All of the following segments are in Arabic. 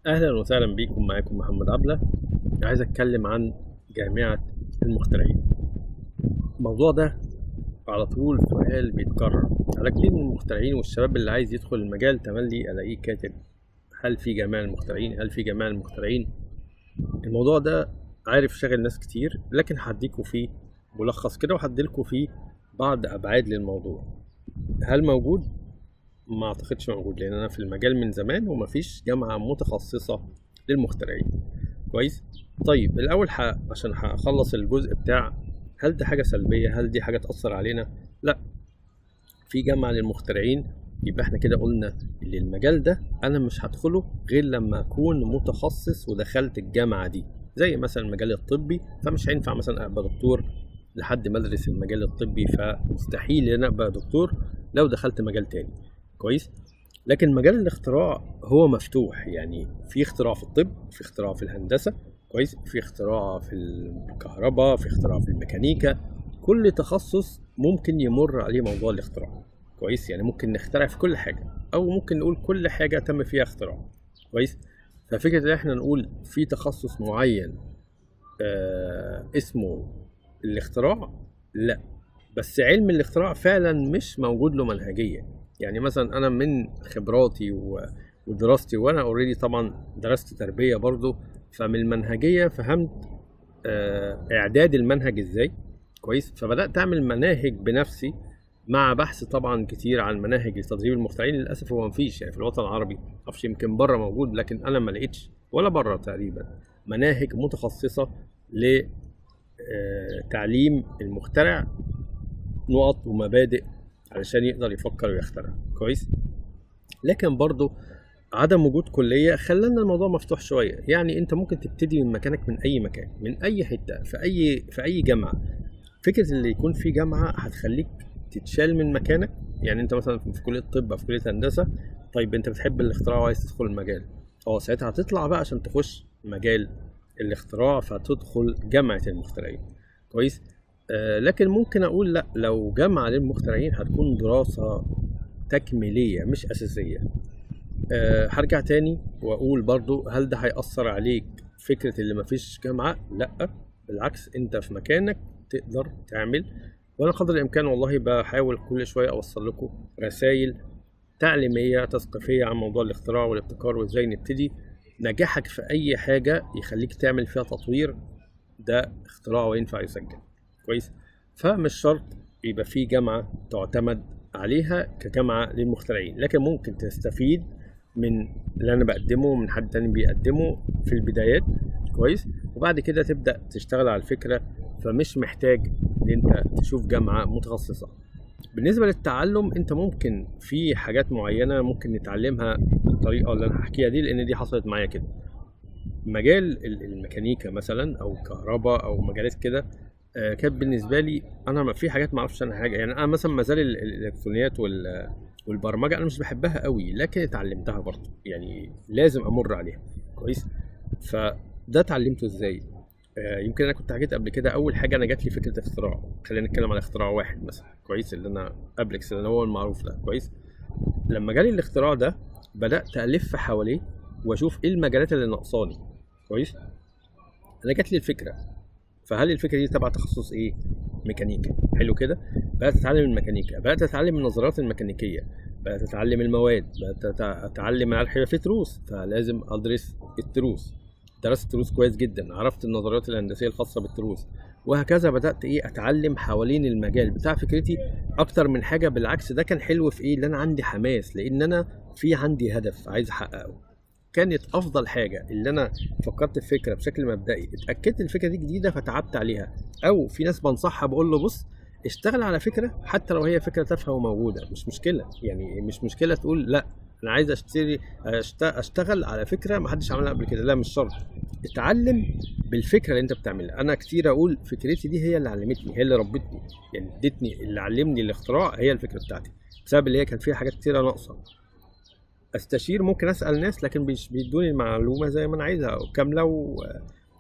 أهلا وسهلا بيكم. معاكم محمد عبلة. عايز أتكلم عن جامعة المخترعين. الموضوع ده على طول سؤال بيتكرر على كتير من المخترعين والشباب اللي عايز يدخل المجال. تملي ألاقيه كاتب هل في جامعة المخترعين، هل في جامعة المخترعين. الموضوع ده عارف شاغل ناس كتير، لكن هديكوا فيه ملخص كده وهديلكوا فيه بعض أبعاد للموضوع. هل موجود؟ ما اعتقدش موجود، لان انا في المجال من زمان ومفيش جامعة متخصصة للمخترعين. كويس. طيب الاول عشان هخلص الجزء بتاع هل دي حاجة سلبية، هل دي حاجة تأثر علينا؟ لا، في جامعة للمخترعين. يبقى احنا كده قلنا ان المجال ده انا مش هدخله غير لما اكون متخصص ودخلت الجامعة دي. زي مثلا المجال الطبي، فمش هينفع مثلا ابقى دكتور لحد ما ادرس المجال الطبي، فمستحيل ان انا ابقى دكتور لو دخلت مجال تاني. كويس. لكن مجال الاختراع هو مفتوح، يعني في اختراع في الطب، في اختراع في الهندسة، كويس، في اختراع في الكهرباء، في اختراع في الميكانيكا. كل تخصص ممكن يمر عليه موضوع الاختراع. كويس، يعني ممكن نخترع في كل حاجة، او ممكن نقول كل حاجة تم فيها اختراع. كويس. ففكرة ان احنا نقول في تخصص معين اسمه الاختراع، لا. بس علم الاختراع فعلا مش موجود له منهجية. يعني مثلا انا من خبراتي ودراستي، وانا اوريدي طبعا درست تربية برضو، فمن المنهجية فهمت اعداد المنهج ازاي. كويس. فبدأت اعمل مناهج بنفسي مع بحث طبعا كتير عن مناهج لتدريب المخترعين. للاسف هو مفيش، يعني في الوطن العربي معرفش، يمكن بره موجود لكن انا ما لقيتش ولا بره تقريبا مناهج متخصصة لتعليم المخترع نقط ومبادئ علشان يقدر يفكر ويخترع. كويس. لكن برضو عدم وجود كلية خلانا الموضوع مفتوح شوية. يعني انت ممكن تبتدي من مكانك، من اي مكان، من اي حتة، في اي جامعة. فكرة اللي يكون في جامعة هتخليك تتشال من مكانك. يعني انت مثلا في كلية طب او في كلية هندسة، طيب انت بتحب الاختراع وعايز تدخل المجال، ساعتها هتطلع بقى عشان تخش مجال الاختراع، فتدخل جامعة المخترعين. كويس. لكن ممكن اقول لا، لو جامعة للمخترعين هتكون دراسة تكميلية مش اساسية. هرجع تاني واقول برضو، هل ده هيأثر عليك فكرة اللي مفيش جامعة؟ لا، بالعكس، انت في مكانك تقدر تعمل. وانا قدر الامكان والله بحاول كل شوية اوصل لكم رسائل تعليمية تثقيفية عن موضوع الاختراع والابتكار وازاي نبتدي. نجاحك في اي حاجة يخليك تعمل فيها تطوير، ده اختراع وينفع يسجل. كويس. فمش شرط يبقى في جامعة تعتمد عليها كجامعة للمخترعين، لكن ممكن تستفيد من اللي انا بقدمه من حد تاني بيقدمه في البدايات. كويس. وبعد كده تبدأ تشتغل على الفكرة، فمش محتاج ان انت تشوف جامعة متخصصة. بالنسبة للتعلم، انت ممكن في حاجات معينة ممكن نتعلمها بالطريقة اللي انا هحكيها دي، لان دي حصلت معايا كده. مجال الميكانيكا مثلا او الكهرباء او مجالات كده، كانت بالنسبه لي انا في حاجات ما اعرفش عنها حاجه. يعني انا مثلا مجال الالكترونيات والبرمجه انا مش بحبها قوي، لكن اتعلمتها برضه، يعني لازم امر عليها. كويس. فده اتعلمته ازاي؟ يمكن انا كنت حكيت قبل كده. اول حاجه انا جات لي فكره اختراع، خلينا نتكلم على اختراع واحد مثلا. كويس. اللي انا ابلكس، اللي هو المعروف ده. كويس. لما جالي الاختراع ده بدات الف حواليه واشوف ايه المجالات اللي ناقصاني. كويس. انا جات لي الفكره، فهل الفكره دي تبع تخصص ايه؟ ميكانيكا. حلو كده. بدات اتعلم الميكانيكا، بدات اتعلم النظريات الميكانيكيه، بدات اتعلم المواد، بدات اتعلم الحاجه في تروس، فلازم ادرس التروس. درست التروس كويس جدا، عرفت النظريات الهندسيه الخاصه بالتروس، وهكذا. بدات اتعلم حوالين المجال بتاع فكرتي اكتر من حاجه. بالعكس، ده كان حلو في ايه؟ اللي انا عندي حماس، لان انا في عندي هدف عايز احققه. كانت افضل حاجه اللي انا فكرت في فكره بشكل مبدئي، اتاكدت الفكره دي جديده فتعبت عليها. او في ناس بنصحها بقول له بص، اشتغل على فكره حتى لو هي فكره تافهه وموجوده، مش مشكله. يعني مش مشكله تقول لا انا عايز اشتغل على فكره ما حدش عملها قبل كده. لا، مش شرط. اتعلم بالفكره اللي انت بتعملها. انا كتير اقول فكرتي دي هي اللي علمتني، هي اللي ربتني، يعني ادتني اللي علمني الاختراع هي الفكره بتاعتي، بسبب اللي هي كان فيها حاجات كتيره ناقصه. استشير، ممكن اسال ناس، لكن مش بيدوني المعلومه زي ما انا عايزها وكامله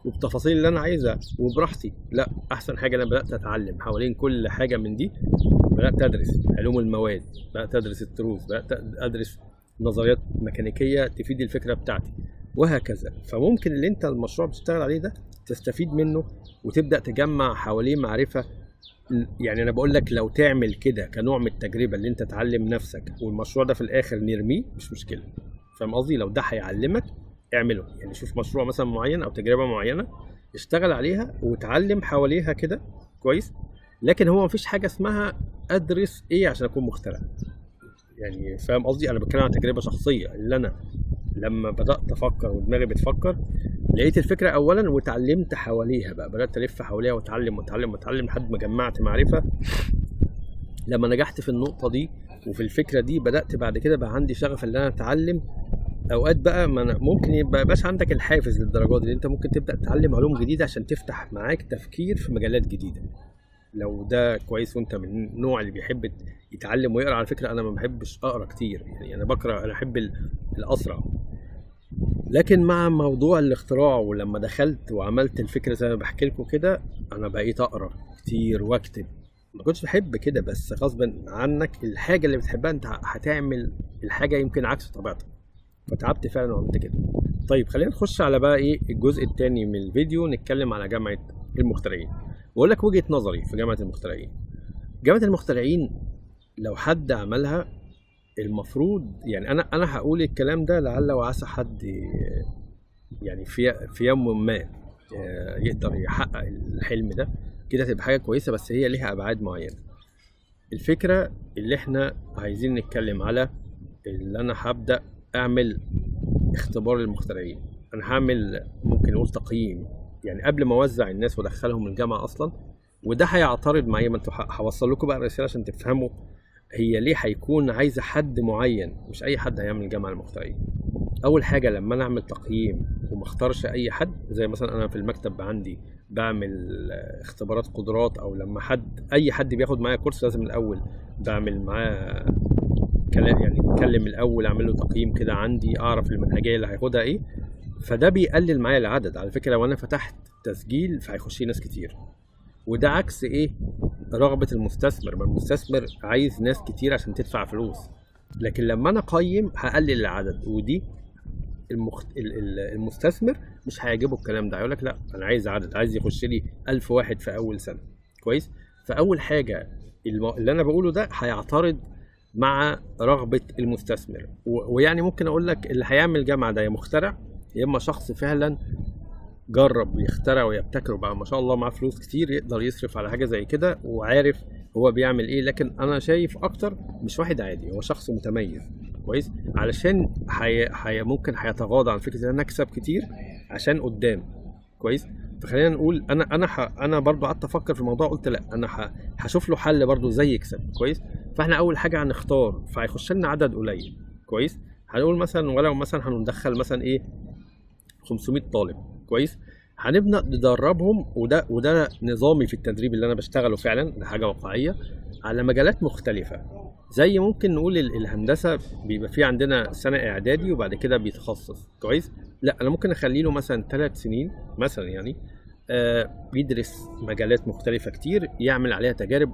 وبتفاصيل اللي انا عايزها وبراحتي. لا، احسن حاجه انا بدات اتعلم حوالين كل حاجه من دي. بدات ادرس علوم المواد، بدات ادرس التروس، بدات ادرس نظريات ميكانيكيه تفيد الفكره بتاعتي. وهكذا. فممكن اللي انت المشروع بتشتغل عليه ده تستفيد منه وتبدا تجمع حواليه معرفه. يعني انا بقول لك لو تعمل كده كنوع من التجربه اللي انت تعلم نفسك، والمشروع ده في الاخر نرميه مش مشكله. فاهم قصدي؟ لو ده هيعلمك اعمله. يعني شوف مشروع مثلا معين او تجربه معينه اشتغل عليها وتعلم حواليها كده كويس. لكن هو مفيش حاجه اسمها ادرس ايه عشان اكون مخترع. يعني فاهم قصدي؟ انا بتكلم عن تجربه شخصيه، اللي انا لما بدات افكر ودماغي بتفكر لقيت الفكره اولا وتعلمت حواليها بقى، بدات الف حواليها واتعلم واتعلم واتعلم لحد ما جمعت معرفه. لما نجحت في النقطه دي وفي الفكره دي بدات بعد كده بقى عندي شغف ان انا اتعلم. اوقات بقى ما ممكن يبقى باش عندك الحافز للدرجات دي، انت ممكن تبدا تتعلم علوم جديده عشان تفتح معاك تفكير في مجالات جديده. لو ده كويس وانت من النوع اللي بيحب يتعلم ويقرا. على فكره انا ما بحبش اقرا كتير، يعني انا بقرا، انا احب الاسرع. لكن مع موضوع الاختراع ولما دخلت وعملت الفكره زي ما بحكي لكم كده، انا بقيت اقرا كتير واكتب. ما كنتش بحب كده، بس غصبا عنك الحاجه اللي بتحبها انت هتعمل الحاجه يمكن عكس طبيعتك. فتعبت فعلا وعملت كده. طيب خلينا نخش على بقى ايه الجزء الثاني من الفيديو، نتكلم على جامعه المخترعين واقول لك وجهه نظري في جامعه المخترعين. جامعه المخترعين لو حد عملها المفروض، يعني انا هقول الكلام ده لعل وعسى حد يعني في يوم ما يقدر يحقق الحلم ده، كده تبقى حاجه كويسه. بس هي ليها ابعاد معينه. الفكره اللي احنا عايزين نتكلم على اللي انا هبدا اعمل اختبار للمخترعين. انا هعمل ممكن نقول تقييم، يعني قبل ما اوزع الناس وادخلهم الجامعه اصلا. وده هيعترض معايا، ما انتوا هوصل لكم بقى الرساله عشان تفهموا هي ليه هيكون عايزه حد معين، مش اي حد هيعمل جامعه المخترعين. اول حاجه لما انا اعمل تقييم وما اختارش اي حد، زي مثلا انا في المكتب عندي بعمل اختبارات قدرات، او لما اي حد بياخد معايا كورس لازم الاول بعمل معاه كلام، يعني اتكلم الاول، اعمل له تقييم كده عندي، اعرف المنهجيه اللي هياخدها ايه. فده بيقلل معايا العدد. على فكره لو انا فتحت تسجيل فهيخش ناس كتير، وده عكس ايه رغبه المستثمر. ما المستثمر عايز ناس كتير عشان تدفع فلوس، لكن لما انا اقيم هقلل العدد. ودي المستثمر مش هيعجبه الكلام ده، هيقول لك لا انا عايز عدد، عايز يخش لي 1000 واحد في اول سنه كويس. فاول حاجه اللي انا بقوله ده هيعترض مع رغبه المستثمر. ويعني ممكن اقول لك اللي هيعمل جامعه ده يا مخترع، يا اما شخص فعلا جرب يخترع ويبتكر وبقى ما شاء الله معاه فلوس كتير يقدر يصرف على حاجه زي كده وعارف هو بيعمل ايه. لكن انا شايف اكتر مش واحد عادي، هو شخص متميز كويس، علشان ممكن هيتغاضى عن فكره ان انا اكسب كتير عشان قدام كويس. فخلينا نقول انا برضو قعدت افكر في الموضوع، قلت لا انا هشوف له حل برضو زي يكسب كويس. فاحنا اول حاجه هنختار، فهيخش لنا عدد قليل كويس. هنقول مثلا ولو مثلا هندخل مثلا ايه 500 طالب كويس. هنبدا ندربهم، وده نظامي في التدريب اللي انا بشتغله فعلا، ده حاجه واقعيه على مجالات مختلفه. زي ممكن نقول الهندسه بيبقى في عندنا سنه اعدادي وبعد كده بيتخصص كويس. لا انا ممكن اخلي له مثلا 3 سنين مثلا، يعني بيدرس مجالات مختلفه كتير، يعمل عليها تجارب.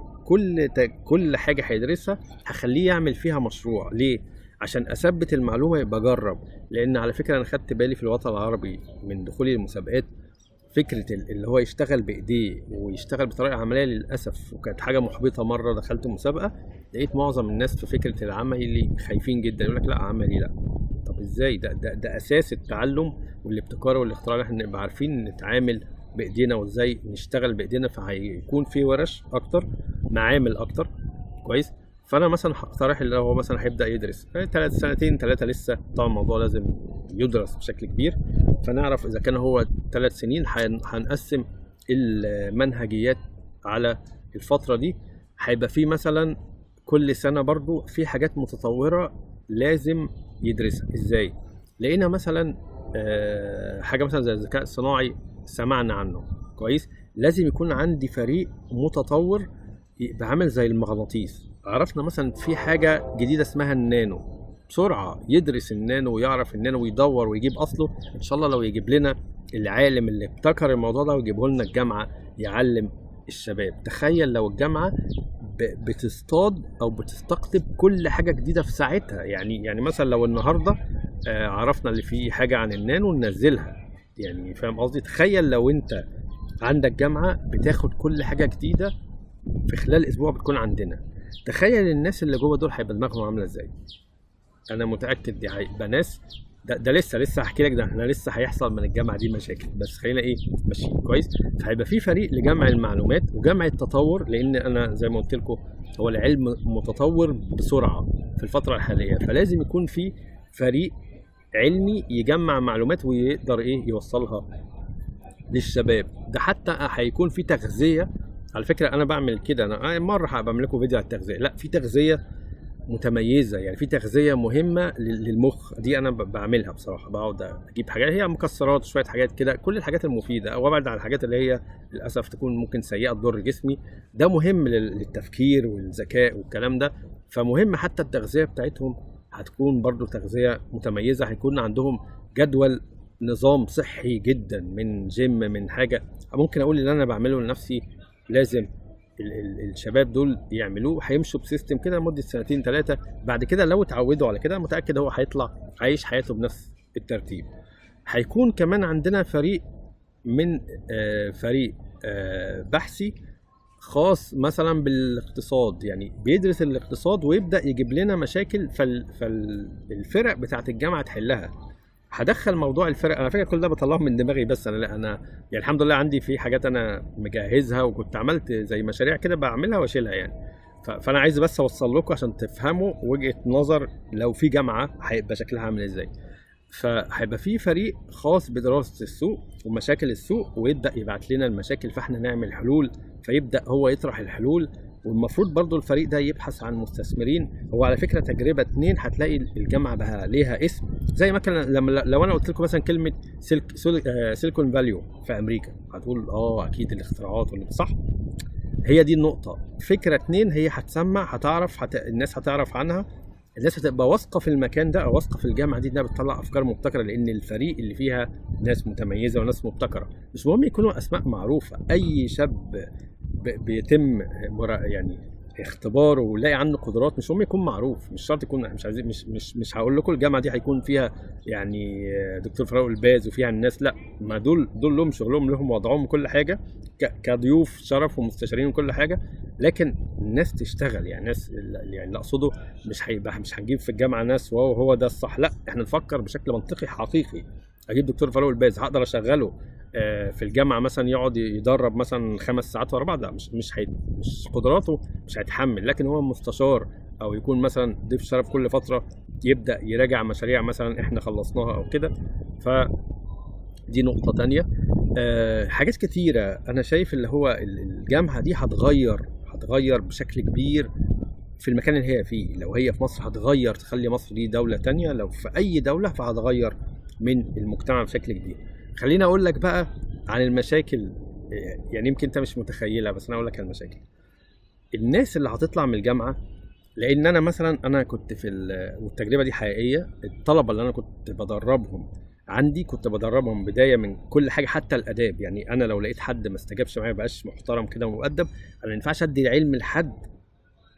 كل حاجه هيدرسها هخليه يعمل فيها مشروع. ليه؟ عشان اثبت المعلومه، يبقى جرب. لان على فكره انا خدت بالي في الوطن العربي من دخولي المسابقات، فكره اللي هو يشتغل بايديه ويشتغل بطريقه عمليه للاسف، وكانت حاجه محبطه. مره دخلت مسابقه لقيت معظم الناس في فكره العملي خايفين جدا، يقول لك لا عملي لا. طب ازاي؟ ده اساس التعلم والابتكار والاختراع، احنا نبقى عارفين نتعامل بايدينا وازاي نشتغل بايدينا. فهيكون في ورش اكتر، معامل اكتر كويس. فانا مثلا هقترح اللي هو مثلا هيبدا يدرس 3 3 لسه، طبعا الموضوع لازم يدرس بشكل كبير. فنعرف اذا كان هو 3 سنين هنقسم المنهجيات على الفتره دي. هيبقى في مثلا كل سنه برضو في حاجات متطوره لازم يدرسها. ازاي؟ لقينا مثلا حاجه مثلا زي الذكاء الصناعي سمعنا عنه كويس، لازم يكون عندي فريق متطور يبقى عامل زي المغناطيس. عرفنا مثلا في حاجه جديده اسمها النانو، بسرعه يدرس النانو ويعرف النانو ويدور ويجيب اصله. ان شاء الله لو يجيب لنا العالم اللي ابتكر الموضوع ده ويجيبه لنا الجامعه يعلم الشباب. تخيل لو الجامعه بتصطاد او بتستقطب كل حاجه جديده في ساعتها. يعني مثلا لو النهارده عرفنا اللي فيه حاجه عن النانو ننزلها، يعني فاهم قصدي؟ تخيل لو انت عندك جامعه بتاخد كل حاجه جديده في خلال اسبوع بتكون عندنا، تخيل الناس اللي جوه دول هيبقى دماغهم عامله ازاي. انا متاكد دي هيبقى ناس، ده لسه هحكي لك، ده احنا لسه هيحصل من الجامعه دي مشاكل، بس خلينا ايه ماشيين كويس. فهيبقى في فريق لجمع المعلومات وجمع التطور، لان انا زي ما قلت لكم هو العلم متطور بسرعه في الفتره الحاليه، فلازم يكون في فريق علمي يجمع معلومات ويقدر ايه يوصلها للشباب. ده حتى هيكون في تغذيه. على فكره انا بعمل كده، انا مره هبعمل لكم فيديو على التغذيه، لا في تغذيه متميزه، يعني في تغذيه مهمه للمخ، دي انا بعملها بصراحه. بقعد اجيب حاجات هي مكسرات شويه حاجات كده، كل الحاجات المفيده، وابعد عن الحاجات اللي هي للاسف تكون ممكن سيئه تضر جسمي. ده مهم للتفكير والذكاء والكلام ده. فمهم حتى التغذيه بتاعتهم هتكون برضو تغذيه متميزه، هيكون عندهم جدول نظام صحي جدا، من جيم من حاجه. ممكن اقول اللي انا بعمله لنفسي لازم الشباب دول يعملوه. هيمشوا بسيستم كده لمده 2-3 سنين، بعد كده لو اتعودوا على كده متاكد هو هيطلع عايش حياته بنفس الترتيب. هيكون كمان عندنا فريق من فريق بحثي خاص مثلا بالاقتصاد، يعني بيدرس الاقتصاد ويبدا يجيب لنا مشاكل فالفرق بتاعت الجامعه تحلها. هدخل موضوع الفرق، انا فاكر كل ده بطلعه من دماغي، بس انا يعني الحمد لله عندي في حاجات انا مجهزها، وكنت عملت زي مشاريع كده بعملها واشيلها يعني. فانا عايز بس اوصل لكم عشان تفهموا وجهة نظر لو في جامعة هيبقى شكلها عامل ازاي. فهيبقى في فريق خاص بدراسة السوق ومشاكل السوق، ويبدأ يبعت لنا المشاكل فاحنا نعمل حلول، فيبدأ هو يطرح الحلول. والمفروض برضو الفريق ده يبحث عن مستثمرين. هو على فكرة تجربة 2 هتلاقي الجامعة بقى ليها اسم، زي مثلا لو انا قلت لكم مثلا كلمة سيليكون فاليو في امريكا، هتقول اكيد الاختراعات صح. هي دي النقطة. فكرة 2 هي هتسمع، الناس هتعرف عنها، الناس هتبقى واثقة في المكان ده او واثقة في الجامعة دي انها بتطلع افكار مبتكرة، لان الفريق اللي فيها ناس متميزة وناس مبتكرة. مش مهم يكونوا اسماء معروفة، اي شاب بيتم يعني اختباره ولاقي عنه قدرات، مش مهم يكون معروف، مش شرط يكون، مش عايزين مش هقول لكم الجامعه دي هيكون فيها يعني دكتور فاروق الباز وفيها الناس، لا، ما دول لهم شغلهم، لهم وضعهم كل حاجه، كضيوف شرف ومستشارين وكل حاجه. لكن الناس تشتغل، يعني الناس يعني اللي اقصده مش هنجيب في الجامعه ناس وهو ده الصح، لا، احنا نفكر بشكل منطقي حقيقي. اجيب دكتور فاروق الباز هقدر اشغله في الجامعه مثلا يقعد يدرب مثلا 5 ساعات ورا بعض؟ لا، مش قدراته مش هيتحمل. لكن هو مستشار، او يكون مثلا ضيف شرف كل فتره يبدا يراجع مشاريع مثلا احنا خلصناها او كده. فدي نقطه تانية. حاجات كتيره انا شايف اللي هو الجامعه دي هتغير بشكل كبير في المكان اللي هي فيه. لو هي في مصر هتغير، تخلي مصر دي دوله تانية، لو في اي دوله فهتغير من المجتمع بشكل كبير. خليني اقول لك بقى عن المشاكل، يعني يمكن انت مش متخيلها، بس انا اقول لك عن المشاكل. الناس اللي هتطلع من الجامعه، لان انا كنت والتجربه دي حقيقيه، الطلبه اللي انا كنت بدربهم عندي كنت بدربهم بدايه من كل حاجه حتى الاداب. يعني انا لو لقيت حد ما استجابش معايا بقاش محترم كده ومؤدب، انا ما ينفعش ادي العلم لحد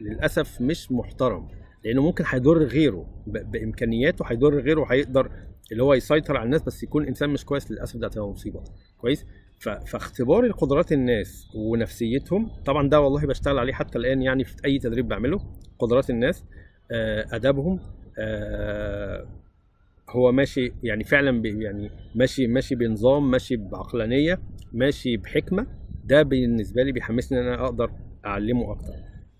للاسف مش محترم، لانه ممكن هيضر غيره بامكانياته، هيضر غيره وهيقدر اللي هو يسيطر على الناس، بس يكون انسان مش كويس للاسف ده هتبقى مصيبه. كويس. فاختبار القدرات الناس ونفسيتهم طبعا ده والله بشتغل عليه حتى الان، يعني في اي تدريب بعمله. قدرات الناس، ادابهم، هو ماشي يعني فعلا يعني ماشي بنظام، ماشي بعقلانيه، ماشي بحكمه. ده بالنسبه لي بيحمسني ان انا اقدر اعلمه اكتر،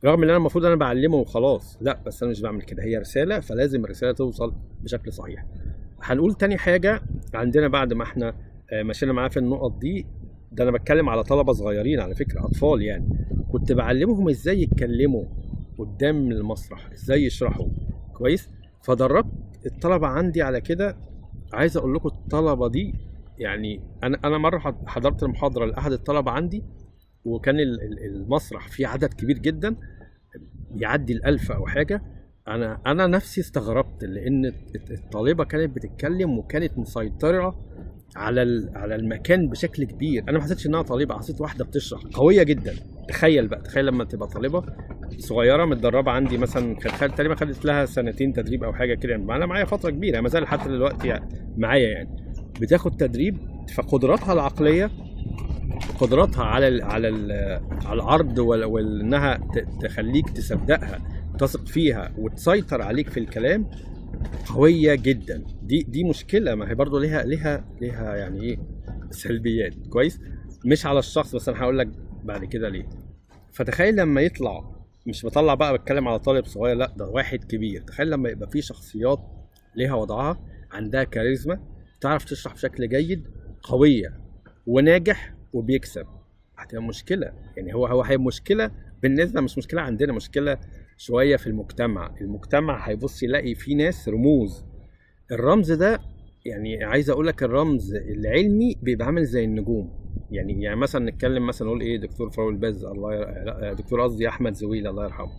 رغم ان انا المفروض انا بعلمه وخلاص، لا، بس انا مش بعمل كده، هي رساله، فلازم الرساله توصل بشكل صحيح. هنقول تاني حاجه عندنا بعد ما احنا مشينا معاه في النقط دي، ده انا بتكلم على طلبه صغيرين على فكره، اطفال يعني، كنت بعلمهم ازاي يتكلموا قدام المسرح، ازاي يشرحوا كويس. فدربت الطلبه عندي على كده. عايز اقول لكم الطلبه دي يعني انا مره حضرت المحاضره لاحد الطلبه عندي، وكان المسرح فيه عدد كبير جدا يعدي 1000 او حاجه. انا نفسي استغربت، لان الطالبه كانت بتتكلم وكانت مسيطره على المكان بشكل كبير. انا ما حسيتش انها طالبه، حسيت واحده بتشرح قويه جدا. تخيل بقى، تخيل لما تبقى طالبه صغيره متدربه عندي مثلا، تقريبا خدت لها سنتين تدريب او حاجه كده، يعني انا معايا فتره كبيره ما زال حتى دلوقتي يعني معايا يعني بتاخد تدريب. فقدراتها العقليه، قدراتها على العرض وانها تخليك تصدقها، تثق فيها وتسيطر عليك في الكلام قويه جدا. دي مشكله، ما هي برضو ليها يعني ايه سلبيات. كويس، مش على الشخص بس، انا هقول لك بعد كده ليه. فتخيل لما يطلع، مش بطلع بقى بتكلم على طالب صغير، لا ده واحد كبير. تخيل لما يبقى في شخصيات ليها وضعها، عندها كاريزما، تعرف تشرح بشكل جيد، قويه وناجح وبيكسب، هتبقى مشكله. يعني هي مشكله بالنسبه، مش مشكله عندنا، مشكله شويه في المجتمع هيبص يلاقي في ناس رموز. الرمز ده يعني عايز اقول لك الرمز العلمي بيبقى عامل زي النجوم. يعني مثلا نتكلم مثلا نقول ايه، دكتور فاروق الباز دكتور قصدي احمد زويل الله يرحمه.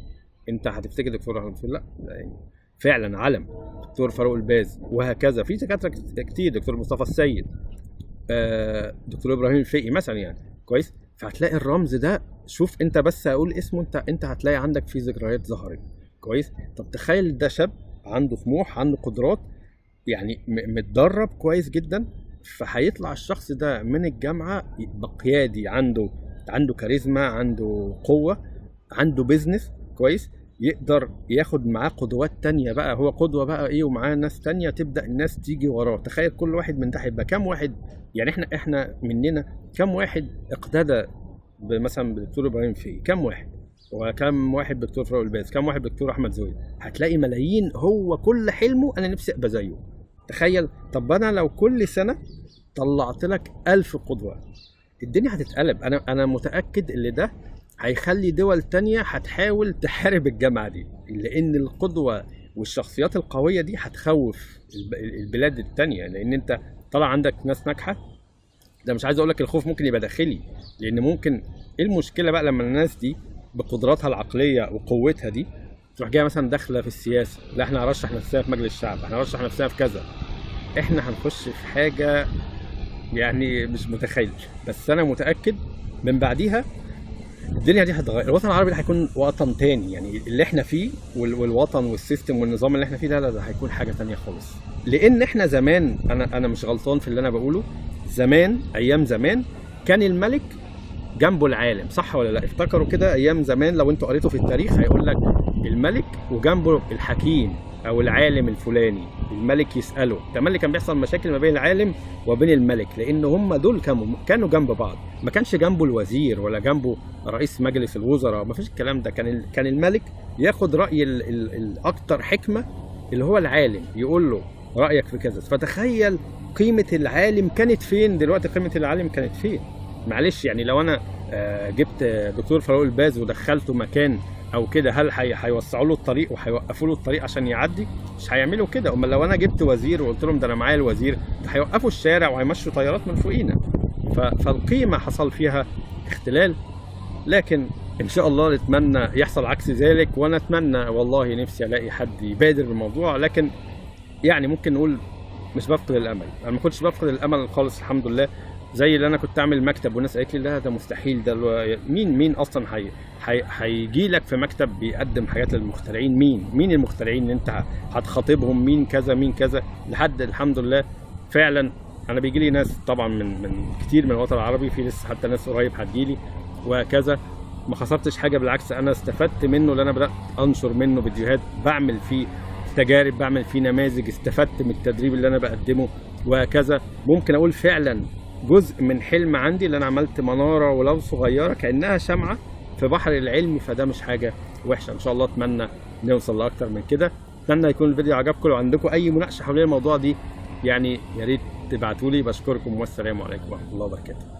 انت هتفتكر دكتور احمد زويل؟ لا يعني فعلا علم دكتور فاروق الباز، وهكذا في دكاتره كتير، دكتور مصطفى السيد، دكتور ابراهيم الفقي مثلا يعني. كويس، فهتلاقي الرمز ده، شوف انت بس اقول اسمه، انت هتلاقي عندك فيه ذكريات ظهرت. كويس، طب تخيل ده شاب عنده طموح، عنده قدرات، يعني متدرب كويس جدا، فهيطلع الشخص ده من الجامعه يبقى قيادي، عنده كاريزما، عنده قوه، عنده بيزنس. كويس، يقدر ياخد معاه قدوات تانية بقى، هو قدوة بقى ايه، ومعاه ناس تانية تبدأ الناس تيجي وراه. تخيل كل واحد من ده هيبقى كام واحد، يعني احنا مننا كام واحد اقتدى مثلا بدكتور ابراهيم فيه، كام واحد، وكم واحد دكتور فاروق الباز، كم واحد دكتور احمد زويل. هتلاقي ملايين، هو كل حلمه انا نفسي ابقى زيه. تخيل، طب انا لو كل سنة طلعت لك 1000 قدوة، الدنيا هتتقلب. انا متأكد ان ده هيخلي دول تانية هتحاول تحارب الجامعة دي، لأن القدوة والشخصيات القوية دي هتخوف البلاد التانية، لأن أنت طلع عندك ناس ناجحة. ده مش عايز أقولك الخوف ممكن يبقى داخلي، لأن ممكن إيه المشكلة بقى لما الناس دي بقدراتها العقلية وقوتها دي تروح جاية مثلا داخلة في السياسة، لا إحنا هنرشح نفسنا في مجلس الشعب، إحنا هنرشح نفسنا في كذا، إحنا هنخش في حاجة يعني مش متخيل. بس أنا متأكد من بعديها الدنيا دي هتتغير. الوطن العربي ده هيكون وطن تاني، يعني اللي احنا فيه والوطن والسيستم والنظام اللي احنا فيه ده هيكون حاجه تانية خالص. لان احنا زمان، انا مش غلطان في اللي انا بقوله، زمان ايام زمان كان الملك جنبه العالم، صح ولا لا؟ افتكروا كده ايام زمان، لو انتوا قريتوا في التاريخ هيقول لك الملك وجنبه الحكيم او العالم الفلاني، الملك يساله. كمان اللي كان بيحصل مشاكل ما بين العالم وبين الملك، لان هم دول كانوا جنب بعض، ما كانش جنبه الوزير ولا جنبه رئيس مجلس الوزراء، ما فيش الكلام ده. كان الملك ياخد راي الاكثر حكمه اللي هو العالم، يقول له رايك في كذا. فتخيل قيمه العالم كانت فين، دلوقتي قيمه العالم كانت فين. معلش يعني لو انا جبت دكتور فاروق الباز ودخلته مكان او كده، هل هيوسعوا له الطريق وهيوقفوا له الطريق عشان يعدي؟ مش هيعملوا كده. امال لو انا جبت وزير وقلت لهم ده انا معايا الوزير، ده هيوقفوا الشارع وهيمشوا طيارات من فوقينا. فالقيمه حصل فيها اختلال، لكن ان شاء الله نتمنى يحصل عكس ذلك. وانا اتمنى والله نفسي الاقي حد يبادر بالموضوع، لكن يعني ممكن نقول مش بفقد الامل. انا ما كنتش بفقد الامل خالص الحمد لله. زي اللي انا كنت اعمل مكتب والناس قالت لي لا ده مستحيل، ده مين اصلا هيجي لك في مكتب بيقدم حاجات للمخترعين؟ مين المخترعين اللي انت هتخاطبهم؟ مين كذا لحد الحمد لله فعلا انا بيجي لي ناس طبعا من كتير من الوطن العربي، في لسه حتى ناس قريب هتجيلي وهكذا. ما خسرتش حاجه، بالعكس انا استفدت منه، اللي انا بدات انشر منه فيديوهات، بعمل فيه تجارب، بعمل فيه نماذج، استفدت من التدريب اللي انا بقدمه وهكذا. ممكن اقول فعلا جزء من حلم عندي اللي انا عملت مناره ولو صغيره كانها شمعه في بحر العلم، فده مش حاجه وحشه. ان شاء الله اتمنى نوصل لاكتر من كده. اتمنى يكون الفيديو عجبكم. لو عندكم اي مناقشه حوالين الموضوع دي يعني يا ريت تبعتوا لي. بشكركم والسلام عليكم ورحمه الله وبركاته.